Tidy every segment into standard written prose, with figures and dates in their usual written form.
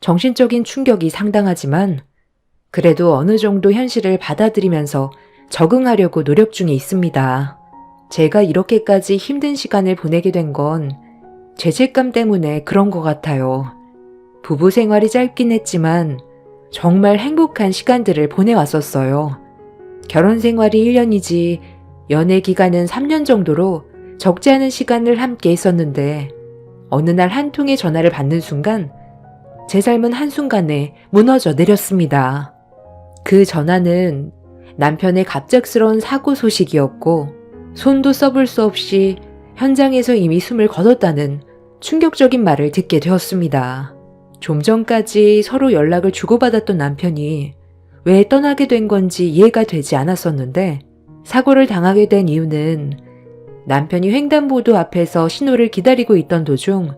정신적인 충격이 상당하지만 그래도 어느 정도 현실을 받아들이면서 적응하려고 노력 중에 있습니다. 제가 이렇게까지 힘든 시간을 보내게 된 건 죄책감 때문에 그런 것 같아요. 부부 생활이 짧긴 했지만 정말 행복한 시간들을 보내왔었어요. 결혼 생활이 1년이지 연애 기간은 3년 정도로 적지 않은 시간을 함께 했었는데 어느 날 한 통의 전화를 받는 순간 제 삶은 한순간에 무너져 내렸습니다. 그 전화는 남편의 갑작스러운 사고 소식이었고 손도 써볼 수 없이 현장에서 이미 숨을 거뒀다는 충격적인 말을 듣게 되었습니다. 좀 전까지 서로 연락을 주고받았던 남편이 왜 떠나게 된 건지 이해가 되지 않았었는데 사고를 당하게 된 이유는 남편이 횡단보도 앞에서 신호를 기다리고 있던 도중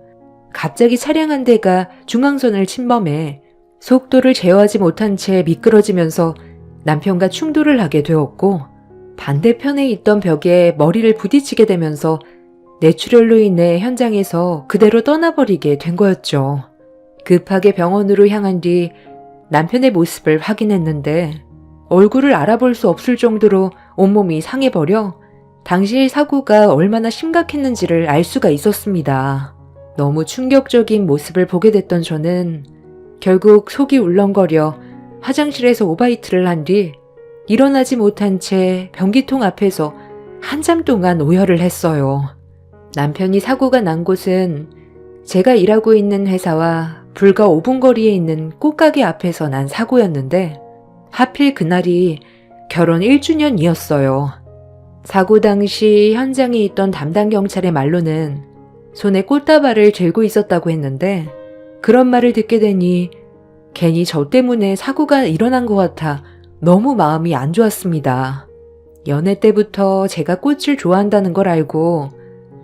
갑자기 차량 한 대가 중앙선을 침범해 속도를 제어하지 못한 채 미끄러지면서 남편과 충돌을 하게 되었고 반대편에 있던 벽에 머리를 부딪히게 되면서 뇌출혈로 인해 현장에서 그대로 떠나버리게 된 거였죠. 급하게 병원으로 향한 뒤 남편의 모습을 확인했는데 얼굴을 알아볼 수 없을 정도로 온몸이 상해버려 당시의 사고가 얼마나 심각했는지를 알 수가 있었습니다. 너무 충격적인 모습을 보게 됐던 저는 결국 속이 울렁거려 화장실에서 오바이트를 한 뒤 일어나지 못한 채 변기통 앞에서 한참 동안 오열을 했어요. 남편이 사고가 난 곳은 제가 일하고 있는 회사와 불과 5분 거리에 있는 꽃가게 앞에서 난 사고였는데 하필 그날이 결혼 1주년이었어요. 사고 당시 현장에 있던 담당 경찰의 말로는 손에 꽃다발을 들고 있었다고 했는데 그런 말을 듣게 되니 괜히 저 때문에 사고가 일어난 것 같아 너무 마음이 안 좋았습니다. 연애 때부터 제가 꽃을 좋아한다는 걸 알고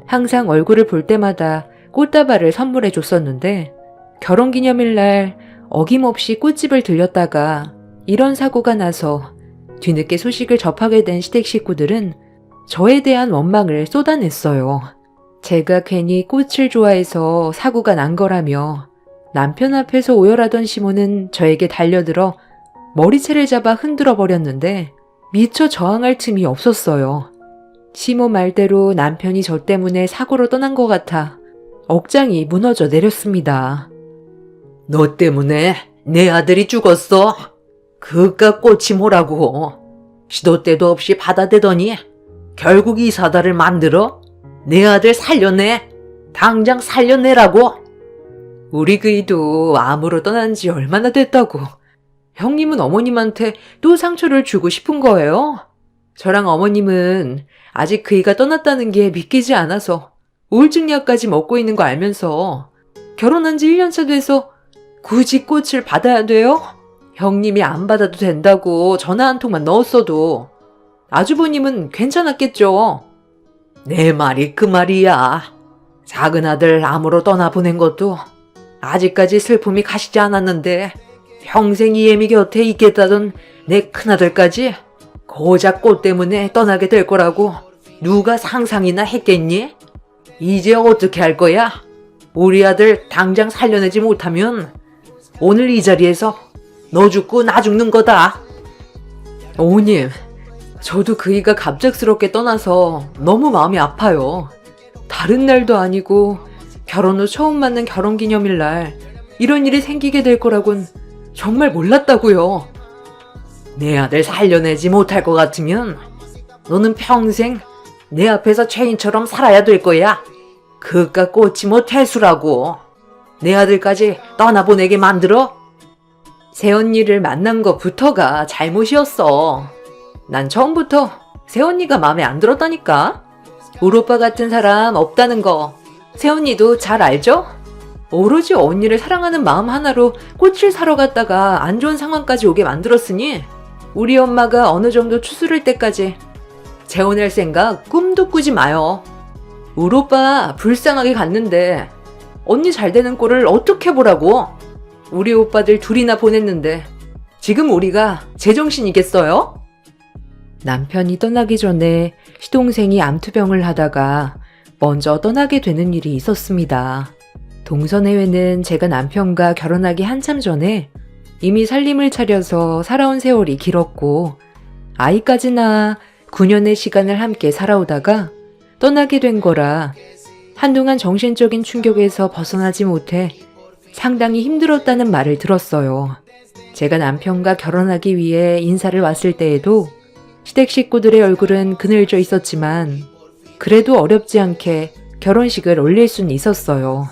항상 얼굴을 볼 때마다 꽃다발을 선물해 줬었는데 결혼기념일날 어김없이 꽃집을 들렸다가 이런 사고가 나서 뒤늦게 소식을 접하게 된 시댁 식구들은 저에 대한 원망을 쏟아냈어요. 제가 괜히 꽃을 좋아해서 사고가 난 거라며 남편 앞에서 오열하던 시모는 저에게 달려들어 머리채를 잡아 흔들어 버렸는데 미처 저항할 틈이 없었어요. 시모 말대로 남편이 저 때문에 사고로 떠난 것 같아 억장이 무너져 내렸습니다. 너 때문에 내 아들이 죽었어. 그깟 꽃이 뭐라고. 시도 때도 없이 받아대더니 결국 이 사다를 만들어 내 아들 살려내. 당장 살려내라고. 우리 그이도 암으로 떠난 지 얼마나 됐다고. 형님은 어머님한테 또 상처를 주고 싶은 거예요? 저랑 어머님은 아직 그이가 떠났다는 게 믿기지 않아서 우울증약까지 먹고 있는 거 알면서 결혼한 지 1년차 돼서 굳이 꽃을 받아야 돼요? 형님이 안 받아도 된다고 전화 한 통만 넣었어도 아주버님은 괜찮았겠죠. 내 말이 그 말이야. 작은 아들 암으로 떠나보낸 것도 아직까지 슬픔이 가시지 않았는데 평생 이애미 곁에 있겠다던 내 큰아들까지 고작 꽃 때문에 떠나게 될 거라고 누가 상상이나 했겠니? 이제 어떻게 할 거야? 우리 아들 당장 살려내지 못하면 오늘 이 자리에서 너 죽고 나 죽는 거다. 어머님, 저도 그이가 갑작스럽게 떠나서 너무 마음이 아파요. 다른 날도 아니고 결혼 후 처음 맞는 결혼기념일날 이런 일이 생기게 될 거라곤 정말 몰랐다고요. 내 아들 살려내지 못할 것 같으면 너는 평생 내 앞에서 죄인처럼 살아야 될 거야. 그깟 꽃이 뭐 태수라고. 내 아들까지 떠나보내게 만들어? 새언니를 만난 것부터가 잘못이었어. 난 처음부터 새언니가 마음에 안 들었다니까. 우리 오빠 같은 사람 없다는 거 새언니도 잘 알죠? 오로지 언니를 사랑하는 마음 하나로 꽃을 사러 갔다가 안 좋은 상황까지 오게 만들었으니 우리 엄마가 어느 정도 추스를 때까지 재혼할 생각 꿈도 꾸지 마요. 우리 오빠 불쌍하게 갔는데 언니 잘 되는 꼴을 어떻게 보라고. 우리 오빠들 둘이나 보냈는데 지금 우리가 제정신이겠어요? 남편이 떠나기 전에 시동생이 암투병을 하다가 먼저 떠나게 되는 일이 있었습니다. 동서내외는 제가 남편과 결혼하기 한참 전에 이미 살림을 차려서 살아온 세월이 길었고 아이까지 낳아 9년의 시간을 함께 살아오다가 떠나게 된 거라 한동안 정신적인 충격에서 벗어나지 못해 상당히 힘들었다는 말을 들었어요. 제가 남편과 결혼하기 위해 인사를 왔을 때에도 시댁 식구들의 얼굴은 그늘져 있었지만 그래도 어렵지 않게 결혼식을 올릴 수는 있었어요.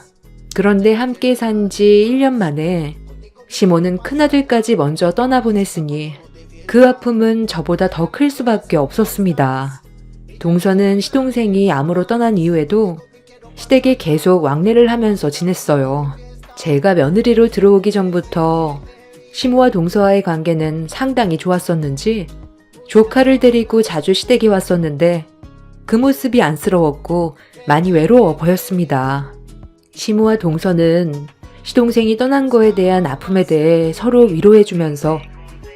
그런데 함께 산 지 1년 만에 시모는 큰아들까지 먼저 떠나보냈으니 그 아픔은 저보다 더 클 수밖에 없었습니다. 동서는 시동생이 암으로 떠난 이후에도 시댁에 계속 왕래를 하면서 지냈어요. 제가 며느리로 들어오기 전부터 시모와 동서와의 관계는 상당히 좋았었는지 조카를 데리고 자주 시댁에 왔었는데 그 모습이 안쓰러웠고 많이 외로워 보였습니다. 시모와 동서는 시동생이 떠난 거에 대한 아픔에 대해 서로 위로해주면서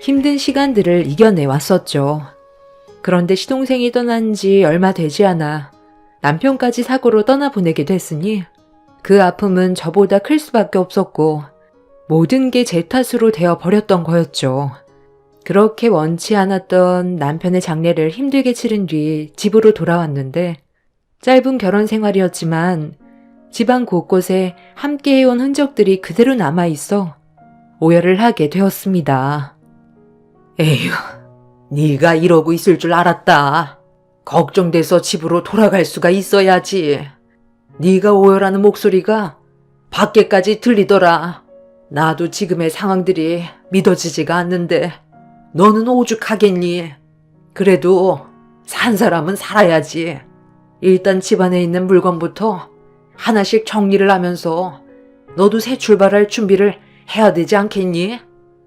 힘든 시간들을 이겨내 왔었죠. 그런데 시동생이 떠난 지 얼마 되지 않아 남편까지 사고로 떠나보내게 됐으니 그 아픔은 저보다 클 수밖에 없었고 모든 게 제 탓으로 되어 버렸던 거였죠. 그렇게 원치 않았던 남편의 장례를 힘들게 치른 뒤 집으로 돌아왔는데 짧은 결혼 생활이었지만 집안 곳곳에 함께 해온 흔적들이 그대로 남아있어 오열을 하게 되었습니다. 에휴, 네가 이러고 있을 줄 알았다. 걱정돼서 집으로 돌아갈 수가 있어야지. 네가 오열하는 목소리가 밖에까지 들리더라. 나도 지금의 상황들이 믿어지지가 않는데 너는 오죽하겠니? 그래도 산 사람은 살아야지. 일단 집안에 있는 물건부터 하나씩 정리를 하면서 너도 새 출발할 준비를 해야 되지 않겠니?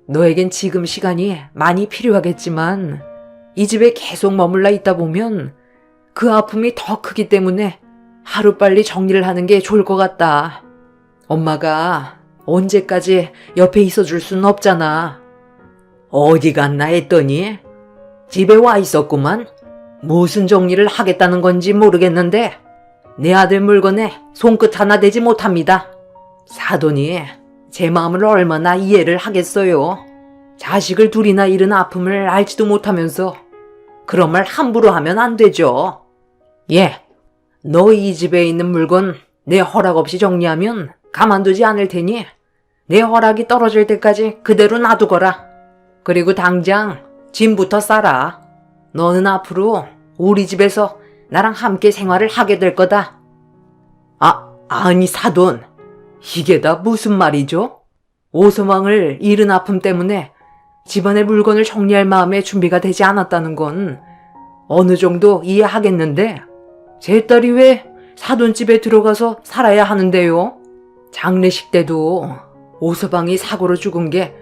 너에겐 지금 시간이 많이 필요하겠지만 이 집에 계속 머물러 있다 보면 그 아픔이 더 크기 때문에 하루빨리 정리를 하는 게 좋을 것 같다. 엄마가 언제까지 옆에 있어줄 수는 없잖아. 어디 갔나 했더니 집에 와 있었구만. 무슨 정리를 하겠다는 건지 모르겠는데 내 아들 물건에 손끝 하나 대지 못합니다. 사돈이 제 마음을 얼마나 이해를 하겠어요. 자식을 둘이나 잃은 아픔을 알지도 못하면서 그런 말 함부로 하면 안 되죠. 예, 너 이 집에 있는 물건 내 허락 없이 정리하면 가만두지 않을 테니 내 허락이 떨어질 때까지 그대로 놔두거라. 그리고 당장 짐부터 싸라. 너는 앞으로 우리 집에서 나랑 함께 생활을 하게 될 거다. 아니 사돈, 이게 다 무슨 말이죠? 오소망을 잃은 아픔 때문에 집안의 물건을 정리할 마음의 준비가 되지 않았다는 건 어느 정도 이해하겠는데 제 딸이 왜 사돈집에 들어가서 살아야 하는데요? 장례식 때도 오서방이 사고로 죽은 게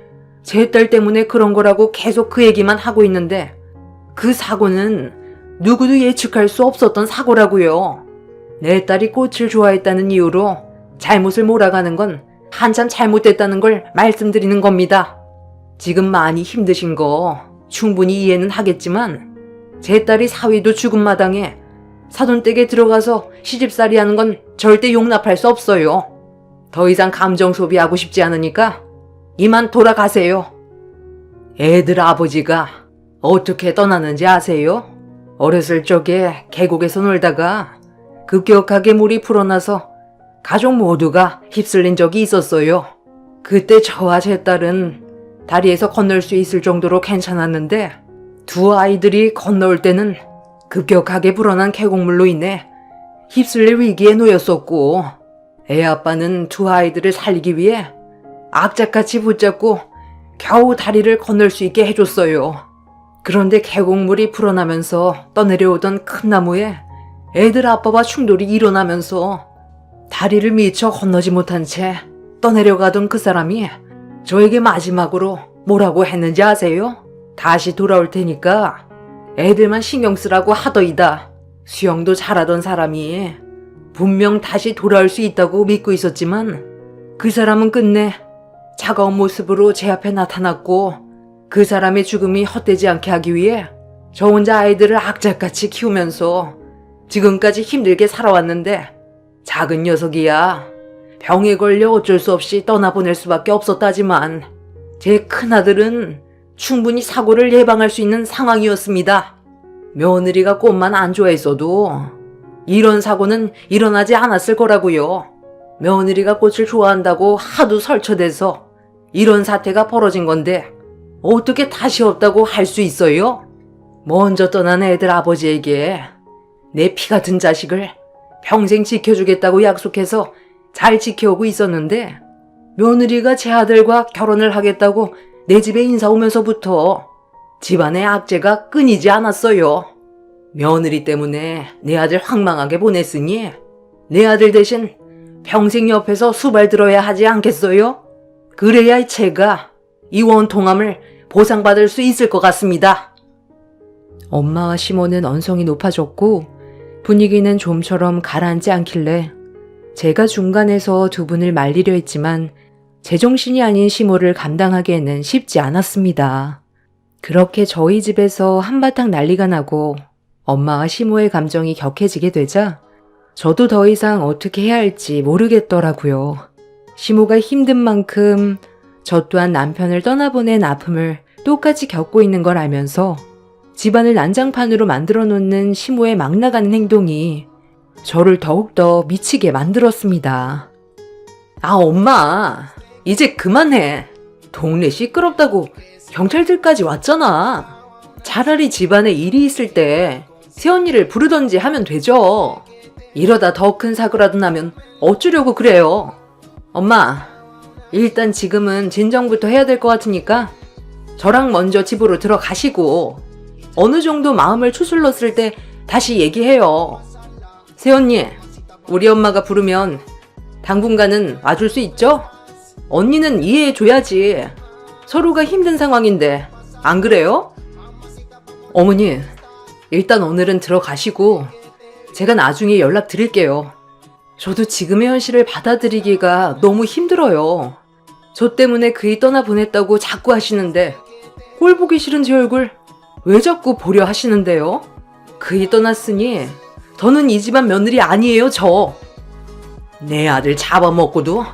제 딸 때문에 그런 거라고 계속 그 얘기만 하고 있는데 그 사고는 누구도 예측할 수 없었던 사고라고요. 내 딸이 꽃을 좋아했다는 이유로 잘못을 몰아가는 건 한참 잘못됐다는 걸 말씀드리는 겁니다. 지금 많이 힘드신 거 충분히 이해는 하겠지만 제 딸이 사위도 죽은 마당에 사돈댁에 들어가서 시집살이 하는 건 절대 용납할 수 없어요. 더 이상 감정 소비하고 싶지 않으니까 이만 돌아가세요. 애들 아버지가 어떻게 떠나는지 아세요? 어렸을 적에 계곡에서 놀다가 급격하게 물이 불어나서 가족 모두가 휩쓸린 적이 있었어요. 그때 저와 제 딸은 다리에서 건널 수 있을 정도로 괜찮았는데 두 아이들이 건너올 때는 급격하게 불어난 계곡물로 인해 휩쓸릴 위기에 놓였었고 애 아빠는 두 아이들을 살리기 위해 악착같이 붙잡고 겨우 다리를 건널 수 있게 해줬어요. 그런데 계곡물이 불어나면서 떠내려오던 큰 나무에 애들 아빠와 충돌이 일어나면서 다리를 미처 건너지 못한 채 떠내려가던 그 사람이 저에게 마지막으로 뭐라고 했는지 아세요? 다시 돌아올 테니까 애들만 신경 쓰라고 하더이다. 수영도 잘하던 사람이 분명 다시 돌아올 수 있다고 믿고 있었지만 그 사람은 끝내 차가운 모습으로 제 앞에 나타났고 그 사람의 죽음이 헛되지 않게 하기 위해 저 혼자 아이들을 악착같이 키우면서 지금까지 힘들게 살아왔는데 작은 녀석이야. 병에 걸려 어쩔 수 없이 떠나보낼 수밖에 없었다지만 제 큰아들은 충분히 사고를 예방할 수 있는 상황이었습니다. 며느리가 꽃만 안 좋아했어도 이런 사고는 일어나지 않았을 거라고요. 며느리가 꽃을 좋아한다고 하도 설쳐대서 이런 사태가 벌어진 건데 어떻게 다시 없다고 할 수 있어요? 먼저 떠난 애들 아버지에게 내 피 같은 자식을 평생 지켜주겠다고 약속해서 잘 지켜오고 있었는데 며느리가 제 아들과 결혼을 하겠다고 내 집에 인사 오면서부터 집안의 악재가 끊이지 않았어요. 며느리 때문에 내 아들 황망하게 보냈으니 내 아들 대신 평생 옆에서 수발 들어야 하지 않겠어요? 그래야 제가 이 원통함을 보상받을 수 있을 것 같습니다. 엄마와 시모는 언성이 높아졌고 분위기는 좀처럼 가라앉지 않길래 제가 중간에서 두 분을 말리려 했지만 제정신이 아닌 시모를 감당하기에는 쉽지 않았습니다. 그렇게 저희 집에서 한바탕 난리가 나고 엄마와 시모의 감정이 격해지게 되자 저도 더 이상 어떻게 해야 할지 모르겠더라고요. 시모가 힘든 만큼 저 또한 남편을 떠나보낸 아픔을 똑같이 겪고 있는 걸 알면서 집안을 난장판으로 만들어 놓는 시모의 막 나가는 행동이 저를 더욱더 미치게 만들었습니다. 아, 엄마, 이제 그만해. 동네 시끄럽다고 경찰들까지 왔잖아. 차라리 집안에 일이 있을 때 새언니를 부르던지 하면 되죠. 이러다 더 큰 사고라도 나면 어쩌려고 그래요. 엄마, 일단 지금은 진정부터 해야 될 것 같으니까 저랑 먼저 집으로 들어가시고 어느 정도 마음을 추스렀을 때 다시 얘기해요. 새언니, 우리 엄마가 부르면 당분간은 와줄 수 있죠? 언니는 이해해줘야지. 서로가 힘든 상황인데 안 그래요? 어머니, 일단 오늘은 들어가시고 제가 나중에 연락드릴게요. 저도 지금의 현실을 받아들이기가 너무 힘들어요. 저 때문에 그이 떠나보냈다고 자꾸 하시는데 꼴 보기 싫은 제 얼굴 왜 자꾸 보려 하시는데요? 그이 떠났으니 더는 이 집안 며느리 아니에요, 저. 내 아들 잡아먹고도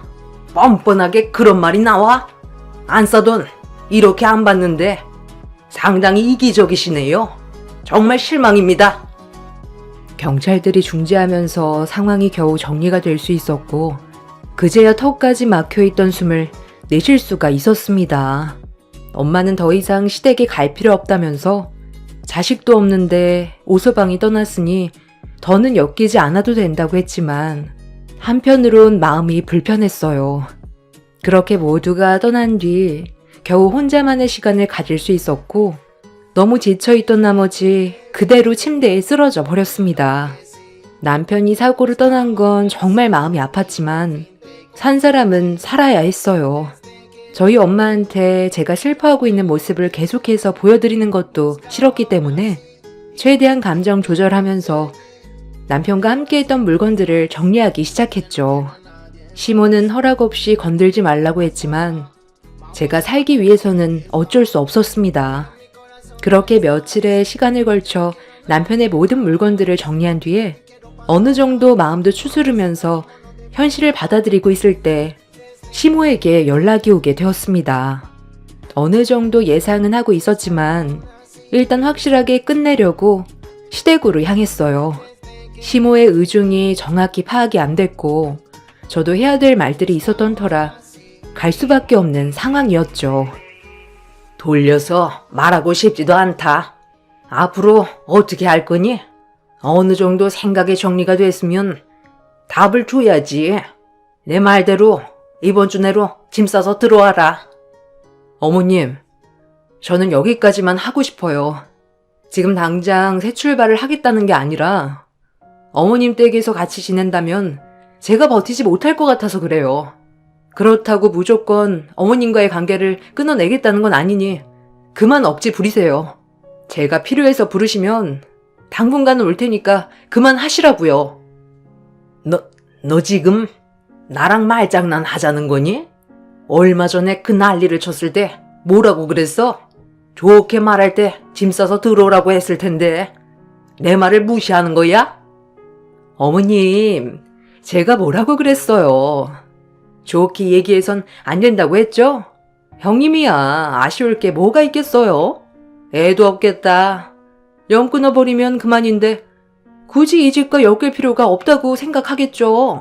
뻔뻔하게 그런 말이 나와? 안 싸돈 이렇게 안 받는데 상당히 이기적이시네요. 정말 실망입니다. 경찰들이 중재하면서 상황이 겨우 정리가 될 수 있었고 그제야 턱까지 막혀있던 숨을 내쉴 수가 있었습니다. 엄마는 더 이상 시댁에 갈 필요 없다면서 자식도 없는데 오서방이 떠났으니 더는 엮이지 않아도 된다고 했지만 한편으론 마음이 불편했어요. 그렇게 모두가 떠난 뒤 겨우 혼자만의 시간을 가질 수 있었고 너무 지쳐있던 나머지 그대로 침대에 쓰러져 버렸습니다. 남편이 사고를 떠난 건 정말 마음이 아팠지만 산 사람은 살아야 했어요. 저희 엄마한테 제가 슬퍼하고 있는 모습을 계속해서 보여드리는 것도 싫었기 때문에 최대한 감정 조절하면서 남편과 함께했던 물건들을 정리하기 시작했죠. 시모는 허락 없이 건들지 말라고 했지만 제가 살기 위해서는 어쩔 수 없었습니다. 그렇게 며칠의 시간을 걸쳐 남편의 모든 물건들을 정리한 뒤에 어느 정도 마음도 추스르면서 현실을 받아들이고 있을 때 시모에게 연락이 오게 되었습니다. 어느 정도 예상은 하고 있었지만 일단 확실하게 끝내려고 시댁으로 향했어요. 시모의 의중이 정확히 파악이 안 됐고 저도 해야 될 말들이 있었던 터라 갈 수밖에 없는 상황이었죠. 돌려서 말하고 싶지도 않다. 앞으로 어떻게 할 거니? 어느 정도 생각의 정리가 됐으면 답을 줘야지. 내 말대로 이번 주 내로 짐 싸서 들어와라. 어머님, 저는 여기까지만 하고 싶어요. 지금 당장 새 출발을 하겠다는 게 아니라 어머님 댁에서 같이 지낸다면 제가 버티지 못할 것 같아서 그래요. 그렇다고 무조건 어머님과의 관계를 끊어내겠다는 건 아니니 그만 억지 부리세요. 제가 필요해서 부르시면 당분간은 올 테니까 그만 하시라고요. 너 지금 나랑 말장난 하자는 거니? 얼마 전에 그 난리를 쳤을 때 뭐라고 그랬어? 좋게 말할 때 짐 싸서 들어오라고 했을 텐데 내 말을 무시하는 거야? 어머님, 제가 뭐라고 그랬어요? 좋게 얘기해선 안 된다고 했죠? 형님이야, 아쉬울 게 뭐가 있겠어요? 애도 없겠다. 연 끊어버리면 그만인데 굳이 이 집과 엮일 필요가 없다고 생각하겠죠.